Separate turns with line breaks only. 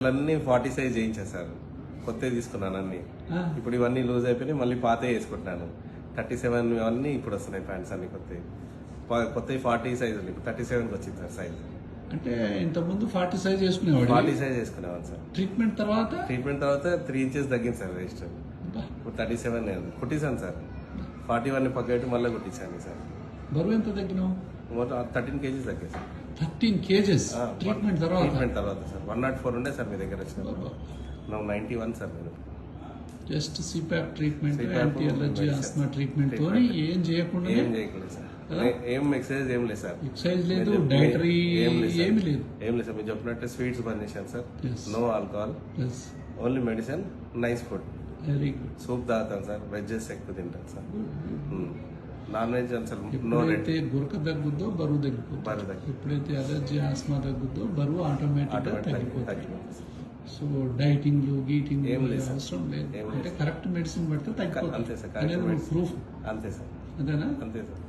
అన్ని 40 సైజ్ చేయించేసారు. కొత్తవి తీసుకున్నాను అన్ని. ఇప్పుడు ఇవన్నీ లూజ్ అయిపోయి మళ్ళీ పాతే వేసుకుంటున్నాను. 37 అన్నీ ఇప్పుడు వస్తున్నాయి ప్యాంట్స్ అన్ని కొత్తవి. 40 సైజ్ ఉంది, ఇప్పుడు 37కి వచ్చింది సార్ సైజ్.
అంటే ఇంతకుముందు 40 సైజ్ చేసుకునేవాడు.
40 సైజ్ వేసుకునేవాడు సార్.
ట్రీట్మెంట్ తర్వాత
3 ఇంచెస్ తగ్గింది సార్ వేస్ట్. ఇప్పుడు 37 కుట్టించాను సార్. 41 పక్కటి మళ్ళీ కుట్టించాను సార్.
బరువు ఎంత తగ్గినావు?
13 kgs తగ్గింది సార్.
13 kgs ట్రీట్మెంట్
తర్వాత సార్. 104 ఉండే సార్ మీ దగ్గర వచ్చిన 91 సార్. నేను
just CPAP treatment, anti allergy asthma treatment తో ఏం చేయకుండా
సార్. ఏం ఎక్సర్సైజ్ ఏం లేదు సార్.
ఎక్సర్సైజ్ లేదు, డైటరీ ఏమి లేదు.
సార్. మీరు చెప్పినట్టు స్వీట్స్ బంద్ చేశాను sir. No alcohol, only medicine, nice food.
Very good.
Soup తాగుతాను సార్. వెజ్జెస్ ఎక్కువ తింటాను సార్. నాన్ వెజ్ అసలు
ఎప్పుడైతే గురక తగ్గుద్దో బరువు తగ్గిపోతుంది. ఎప్పుడైతే అలర్జీ ఆస్మా తగ్గుద్దో బరువు ఆటోమేటిక్ గా తగ్గిపోతుంది. సో డైటింగ్ గీటింగ్ అవసరం లేదు. అంటే కరెక్ట్ మెడిసిన్ పడితే తగ్గిపోతుంది.
అంతే సార్.
ప్రూఫ్
అంతే సార్.
అంతేనా?
అంతే సార్.